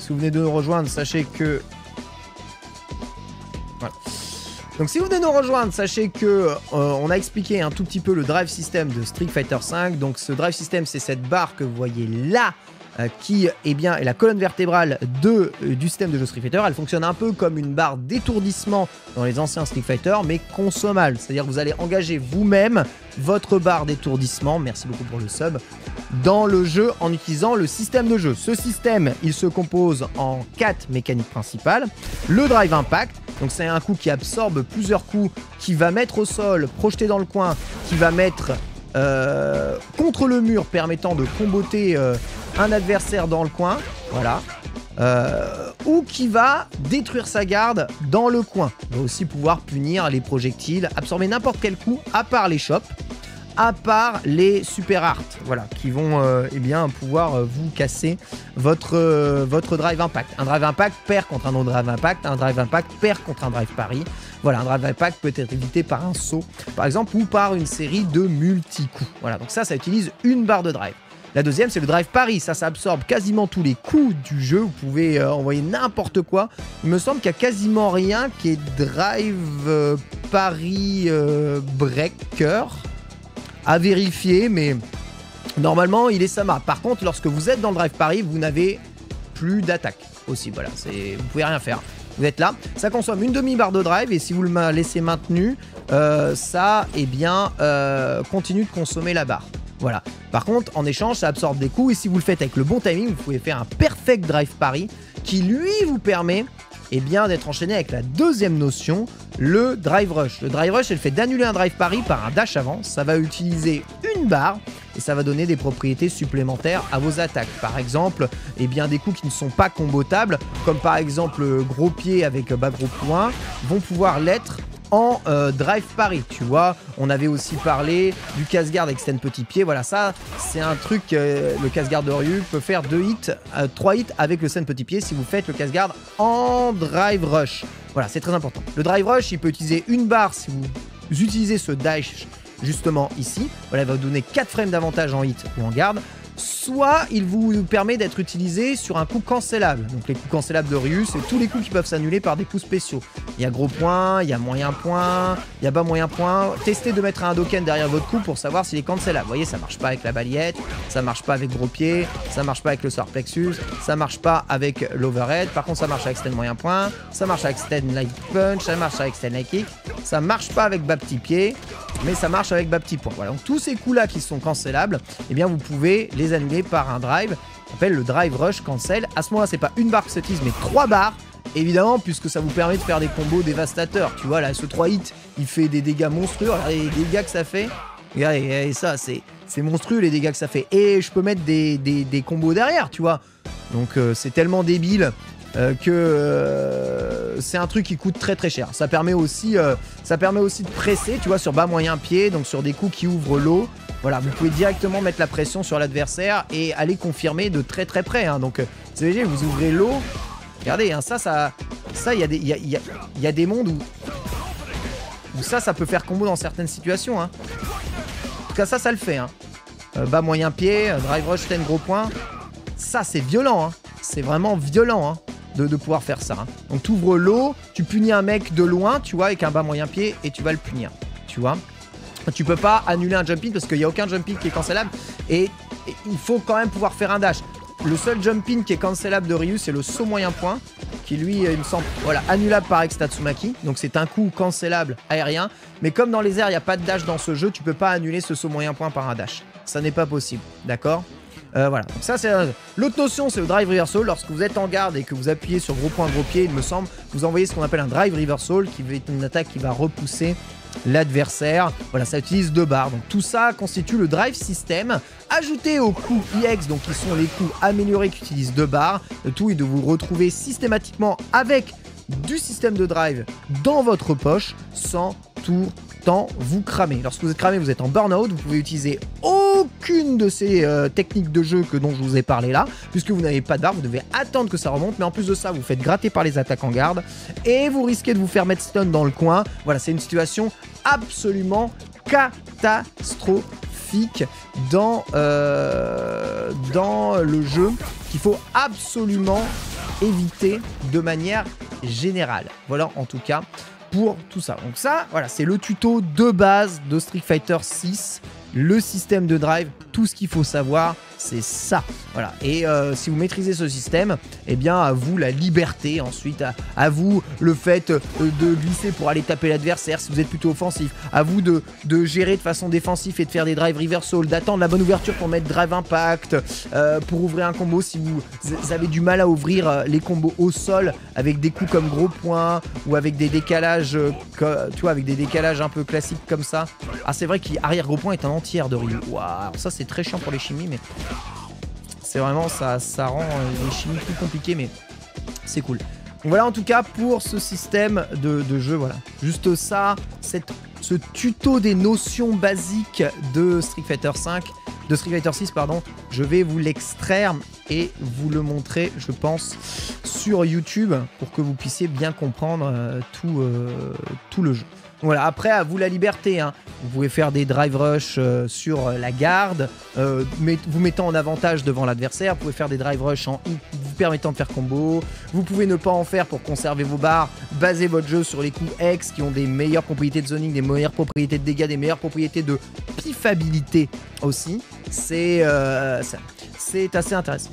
si vous venez de nous rejoindre, sachez que... Voilà. Donc si vous venez de nous rejoindre, sachez que on a expliqué un tout petit peu le drive system de Street Fighter V. Donc ce drive system, c'est cette barre que vous voyez là, qui est la colonne vertébrale du système de jeu Street Fighter. Elle fonctionne un peu comme une barre d'étourdissement dans les anciens Street Fighter, mais consommable. C'est-à-dire que vous allez engager vous-même votre barre d'étourdissement, merci beaucoup pour le sub, dans le jeu en utilisant le système de jeu. Ce système, il se compose en 4 mécaniques principales. Le Drive Impact, donc c'est un coup qui absorbe plusieurs coups, qui va mettre au sol, projeter dans le coin, qui va mettre contre le mur, permettant de comboter un adversaire dans le coin, voilà, ou qui va détruire sa garde dans le coin. Il va aussi pouvoir punir les projectiles, absorber n'importe quel coup, à part les chops, à part les super art, voilà, qui vont eh bien pouvoir vous casser votre drive impact. Un drive impact perd contre un autre drive impact, un drive impact perd contre un drive parry. Voilà, un drive impact peut être évité par un saut, par exemple, ou par une série de multi-coups. Voilà, donc ça utilise une barre de drive. La deuxième, c'est le drive parry. Ça absorbe quasiment tous les coups du jeu. Vous pouvez envoyer n'importe quoi. Il me semble qu'il n'y a quasiment rien qui est drive parry breaker. À vérifier, mais normalement, il est Sama. Par contre, lorsque vous êtes dans le drive parry, vous n'avez plus d'attaque aussi. Voilà, vous pouvez rien faire. Vous êtes là. Ça consomme une demi-barre de drive et si vous le laissez maintenu, ça, eh bien, continue de consommer la barre. Voilà. Par contre, en échange, ça absorbe des coups et si vous le faites avec le bon timing, vous pouvez faire un perfect drive parry qui, lui, vous permet eh bien, d'être enchaîné avec la deuxième notion, le drive rush. Le drive rush, c'est le fait d'annuler un drive parry par un dash avant. Ça va utiliser une barre et ça va donner des propriétés supplémentaires à vos attaques. Par exemple, eh bien, des coups qui ne sont pas combotables, comme par exemple gros pied avec bas gros poing, vont pouvoir l'être en drive parry, tu vois. On avait aussi parlé du casse-garde avec Sten petit pied. Voilà, ça c'est un truc, le casse-garde de Ryu peut faire 3 hits avec le Sten petit pied si vous faites le casse-garde en drive rush. Voilà, c'est très important. Le drive rush, il peut utiliser une barre si vous utilisez ce dash justement ici. Voilà, il va vous donner 4 frames d'avantage en hit ou en garde. Soit il vous permet d'être utilisé sur un coup cancellable. Donc les coups cancellables de Ryu, c'est tous les coups qui peuvent s'annuler par des coups spéciaux. Il y a gros point, il y a moyen point, il y a bas moyen point. Testez de mettre un Hadoken derrière votre coup pour savoir s'il est cancellable. Vous voyez, ça marche pas avec la balayette, ça marche pas avec gros pied, ça marche pas avec le solar plexus, ça marche pas avec l'overhead. Par contre, ça marche avec Sten moyen point, ça marche avec Sten light punch, ça marche avec Sten light kick, ça marche pas avec bas petit pied, mais ça marche avec bas petit point. Voilà, donc tous ces coups-là qui sont cancellables, eh bien vous pouvez les annuler par un drive, on appelle le drive rush cancel. À ce moment-là, c'est pas une barre qui s'utilise, mais 3 barres, évidemment, puisque ça vous permet de faire des combos dévastateurs. Tu vois, là, ce 3 hits, il fait des dégâts monstrueux. Regardez les dégâts que ça fait. Regardez ça, c'est monstrueux les dégâts que ça fait. Et je peux mettre des combos derrière, tu vois. Donc, c'est tellement débile que c'est un truc qui coûte très très cher. Ça permet aussi de presser, tu vois, sur bas moyen pied, donc sur des coups qui ouvrent l'eau. Voilà, vous pouvez directement mettre la pression sur l'adversaire et aller confirmer de très très près. Hein. Donc, CVG, vous ouvrez l'eau. Regardez, hein, il y a des mondes où ça peut faire combo dans certaines situations. Hein. En tout cas, ça le fait. Hein. Bas moyen pied, drive rush, 10 gros point. Ça, c'est violent. Hein. C'est vraiment violent. Hein. De pouvoir faire ça. Hein. Donc tu ouvres l'eau, tu punis un mec de loin, tu vois, avec un bas moyen pied, et tu vas le punir. Tu vois. Tu peux pas annuler un jump in parce qu'il n'y a aucun jump in qui est cancellable. Et il faut quand même pouvoir faire un dash. Le seul jump in qui est cancellable de Ryu, c'est le saut moyen point. Qui lui, il me semble, voilà, annulable par Ex-Tatsumaki. Donc c'est un coup cancellable aérien. Mais comme dans les airs, il n'y a pas de dash dans ce jeu, tu peux pas annuler ce saut moyen point par un dash. Ça n'est pas possible. D'accord ? Voilà, donc ça c'est l'autre notion, c'est le drive reversal. Lorsque vous êtes en garde et que vous appuyez sur gros point, gros pied, il me semble, vous envoyez ce qu'on appelle un drive reversal, qui est une attaque qui va repousser l'adversaire. Voilà, ça utilise 2 barres. Donc tout ça constitue le drive system. Ajouté aux coups EX, donc qui sont les coups améliorés qui utilisent 2 barres. Le tout est de vous retrouver systématiquement avec du système de drive dans votre poche sans tout temps vous cramer. Lorsque vous êtes cramé, vous êtes en burn-out, vous pouvez utiliser aucune de ces techniques de jeu dont je vous ai parlé là, puisque vous n'avez pas de barre, vous devez attendre que ça remonte, mais en plus de ça, vous faites gratter par les attaques en garde, et vous risquez de vous faire mettre stun dans le coin. Voilà, c'est une situation absolument catastrophique dans le jeu, qu'il faut absolument éviter de manière générale. Voilà en tout cas pour tout ça. Donc ça, voilà, c'est le tuto de base de Street Fighter 6, le système de drive, tout ce qu'il faut savoir, c'est ça. Voilà. Et si vous maîtrisez ce système, eh bien à vous la liberté ensuite, à vous le fait de glisser pour aller taper l'adversaire si vous êtes plutôt offensif, à vous de gérer de façon défensive et de faire des drive reversal, d'attendre la bonne ouverture pour mettre drive impact, pour ouvrir un combo si vous avez du mal à ouvrir les combos au sol avec des coups comme gros point ou avec des décalages, tu vois, avec des décalages un peu classiques comme ça. Ah, c'est vrai qu'arrière gros point est un entière de Ryu. Waouh, ça c'est très chiant pour les chimies, mais c'est vraiment ça rend les chimies plus compliquées, mais c'est cool. Donc voilà en tout cas pour ce système de jeu, voilà. Juste ça, ce tuto des notions basiques de Street Fighter 6, pardon. Je vais vous l'extraire et vous le montrer, je pense, sur YouTube pour que vous puissiez bien comprendre tout le jeu. Voilà, après, à vous la liberté, hein. Vous pouvez faire des drive rush sur la garde, vous mettant en avantage devant l'adversaire. Vous pouvez faire des drive rush en hit, vous permettant de faire combo. Vous pouvez ne pas en faire pour conserver vos barres. Basez votre jeu sur les coups X qui ont des meilleures propriétés de zoning, des meilleures propriétés de dégâts, des meilleures propriétés de piffabilité aussi. C'est assez intéressant.